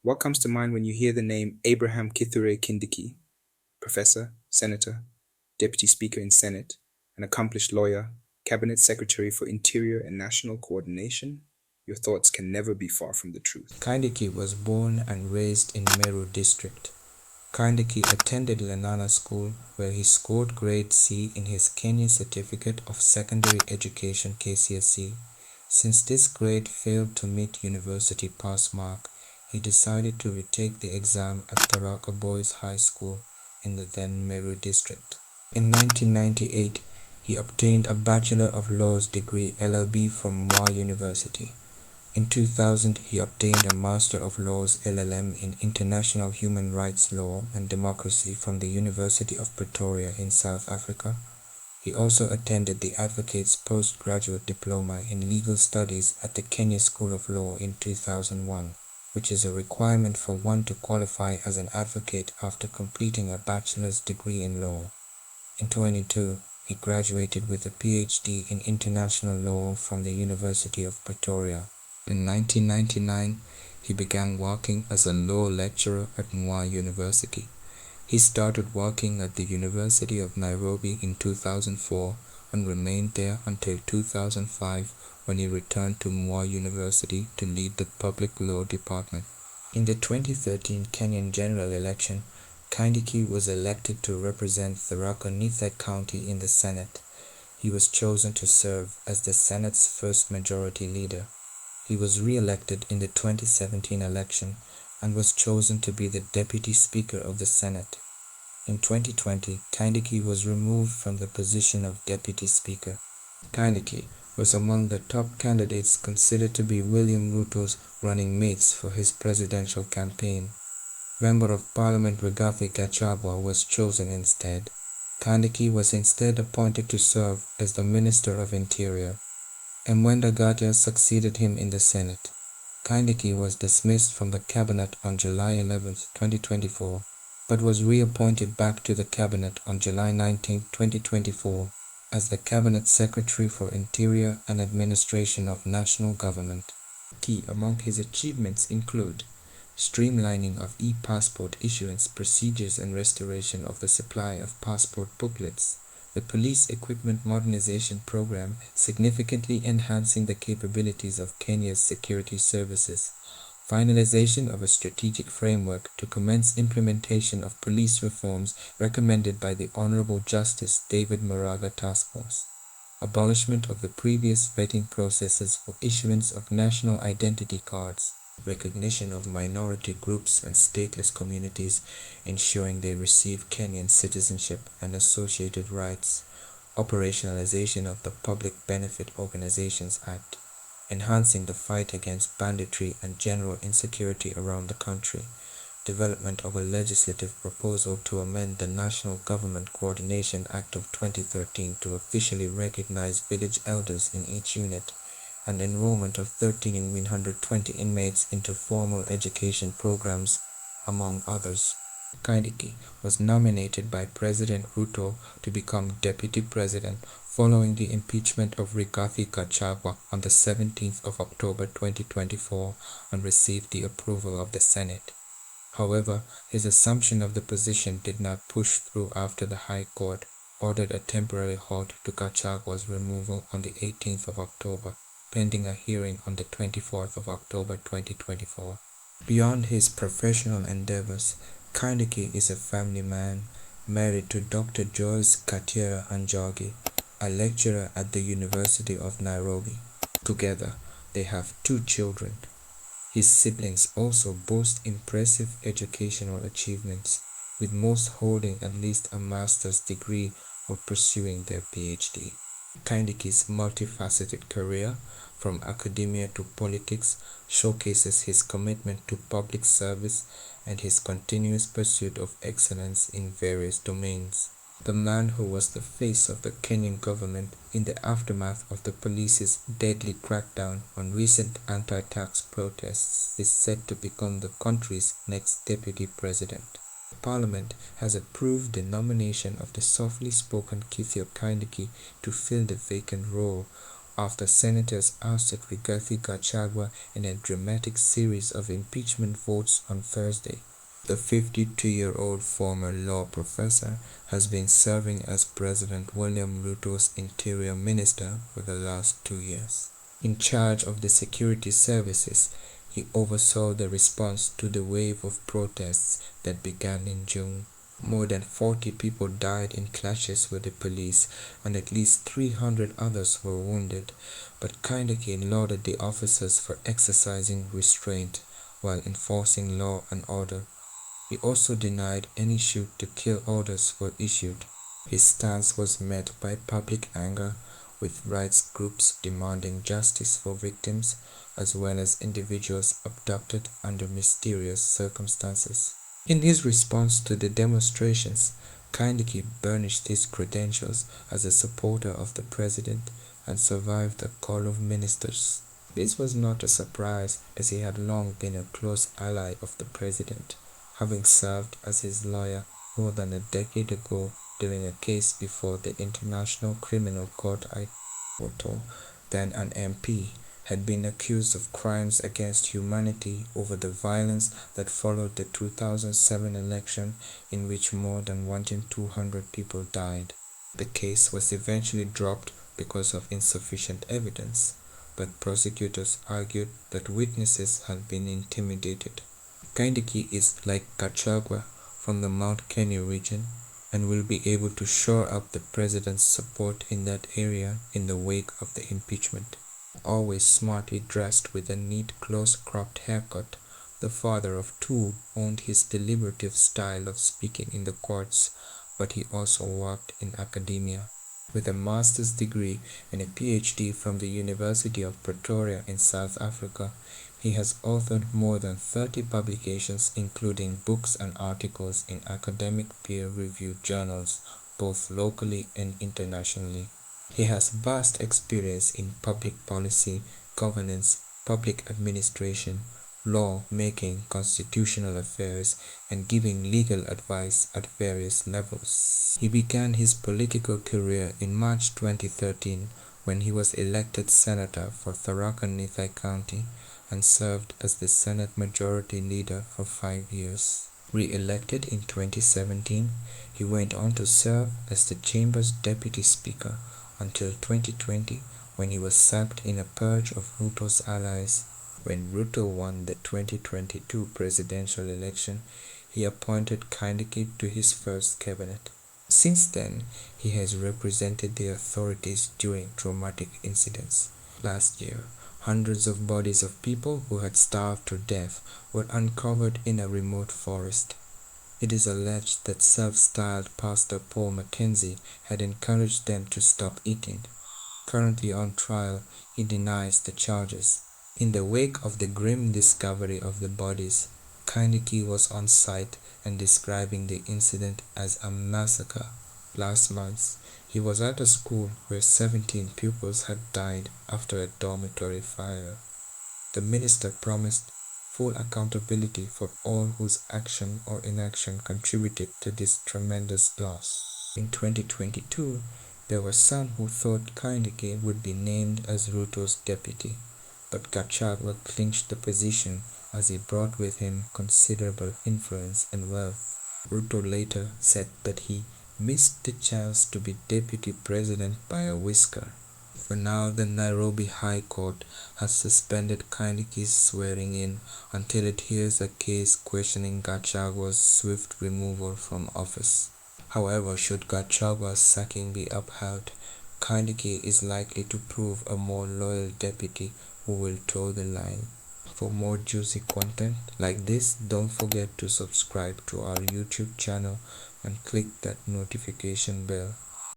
What comes to mind when you hear the name Abraham Kithure Kindiki? Professor, Senator, Deputy Speaker in Senate, an accomplished lawyer, Cabinet Secretary for Interior and National Coordination? Your thoughts can never be far from the truth. Kindiki was born and raised in Meru district. Kindiki attended Lenana School where he scored grade C in his Kenyan Certificate of Secondary Education KCSE. Since this grade failed to meet university pass mark, he decided to retake the exam at Tharaka Boys High School in the then Meru district. In 1998, he obtained a Bachelor of Laws degree LLB from Moi University. In 2000, he obtained a Master of Laws LLM in International Human Rights Law and Democracy from the University of Pretoria in South Africa. He also attended the Advocates Postgraduate Diploma in Legal Studies at the Kenya School of Law in 2001, which is a requirement for one to qualify as an advocate after completing a bachelor's degree in law. In 2022, he graduated with a PhD in International Law from the University of Pretoria. In 1999, he began working as a law lecturer at Moi University. He started working at the University of Nairobi in 2004 and remained there until 2005 when he returned to Moi University to lead the public law department. In the 2013 Kenyan general election, Kindiki was elected to represent Tharaka Nithi County in the Senate. He was chosen to serve as the Senate's first majority leader. He was re-elected in the 2017 election and was chosen to be the Deputy Speaker of the Senate. In 2020, Kindiki was removed from the position of Deputy Speaker. Kindiki was among the top candidates considered to be William Ruto's running mates for his presidential campaign. Member of Parliament Rigathi Gachagua was chosen instead. Kindiki was instead appointed to serve as the Minister of Interior. Mwenda Gaja succeeded him in the Senate. Kindiki was dismissed from the cabinet on July 11, 2024, but was reappointed back to the cabinet on July 19, 2024, as the Cabinet Secretary for Interior and Administration of National Government. Key among his achievements include streamlining of e-passport issuance procedures and restoration of the supply of passport booklets, the Police Equipment Modernization Program significantly enhancing the capabilities of Kenya's security services, finalization of a strategic framework to commence implementation of police reforms recommended by the Honorable Justice David Maraga Task Force, abolishment of the previous vetting processes for issuance of national identity cards, recognition of minority groups and stateless communities, ensuring they receive Kenyan citizenship and associated rights, operationalization of the Public Benefit Organizations Act, enhancing the fight against banditry and general insecurity around the country, development of a legislative proposal to amend the National Government Coordination Act of 2013 to officially recognize village elders in each unit, and enrollment of 13,120 inmates into formal education programs, among others. Kindiki was nominated by President Ruto to become Deputy President following the impeachment of Rigathi Gachagua on the 17th of October 2024 and received the approval of the Senate. However, his assumption of the position did not push through after the High Court ordered a temporary halt to Gachagua's removal on the 18th of October. Pending a hearing on the 24th of October 2024. Beyond his professional endeavors, Kindiki is a family man, married to Dr. Joyce Katira Anjogi, a lecturer at the University of Nairobi. Together, they have 2 children. His siblings also boast impressive educational achievements, with most holding at least a master's degree or pursuing their PhD. Kindiki's multifaceted career, from academia to politics, showcases his commitment to public service and his continuous pursuit of excellence in various domains. The man who was the face of the Kenyan government in the aftermath of the police's deadly crackdown on recent anti-tax protests is set to become the country's next deputy president. Parliament has approved the nomination of the softly spoken Kithure Kindiki to fill the vacant role, after senators ousted Rigathi Gachagua in a dramatic series of impeachment votes on Thursday. The 52-year-old former law professor has been serving as President William Ruto's interior minister for the last 2 years. In charge of the security services, he oversaw the response to the wave of protests that began in June. More than 40 people died in clashes with the police and at least 300 others were wounded, but Kindiki lauded the officers for exercising restraint while enforcing law and order. He also denied any shoot-to-kill orders were issued. His stance was met by public anger, with rights groups demanding justice for victims as well as individuals abducted under mysterious circumstances. In his response to the demonstrations, Kindiki burnished his credentials as a supporter of the president and survived the Call of Ministers. This was not a surprise, as he had long been a close ally of the president, having served as his lawyer more than a decade ago during a case before the International Criminal Court. Ruto, then an MP, had been accused of crimes against humanity over the violence that followed the 2007 election, in which more than 1,200 people died. The case was eventually dropped because of insufficient evidence, but prosecutors argued that witnesses had been intimidated. Kindiki is like Gachagua from the Mount Kenya region and will be able to shore up the president's support in that area in the wake of the impeachment. Always smartly dressed with a neat close-cropped haircut, the father of two owned his deliberative style of speaking in the courts, but he also worked in academia. With a master's degree and a PhD from the University of Pretoria in South Africa, he has authored more than 30 publications, including books and articles in academic peer-reviewed journals, both locally and internationally. He has vast experience in public policy, governance, public administration, law making, constitutional affairs, and giving legal advice at various levels. He began his political career in March 2013 when he was elected senator for Tharaka Nithi County and served as the Senate Majority Leader for 5 years. Re-elected in 2017, he went on to serve as the Chamber's Deputy Speaker until 2020 when he was sacked in a purge of Ruto's allies. When Ruto won the 2022 presidential election, he appointed Kindiki to his first cabinet. Since then, he has represented the authorities during traumatic incidents. Last year, hundreds of bodies of people who had starved to death were uncovered in a remote forest. It is alleged that self-styled Pastor Paul Mackenzie had encouraged them to stop eating. Currently on trial, he denies the charges. In the wake of the grim discovery of the bodies, Kindiki was on site and describing the incident as a massacre. Last month, he was at a school where 17 pupils had died after a dormitory fire. The minister promised full accountability for all whose action or inaction contributed to this tremendous loss. In 2022, there were some who thought Kindiki would be named as Ruto's deputy, but Gachagua clinched the position as he brought with him considerable influence and wealth. Ruto later said that he missed the chance to be deputy president by a whisker. For now, the Nairobi High Court has suspended Kindiki's swearing-in until it hears a case questioning Gachagua's swift removal from office. However, should Gachagua's sacking be upheld, Kindiki is likely to prove a more loyal deputy who will toe the line. For more juicy content like this, don't forget to subscribe to our YouTube channel and click that notification bell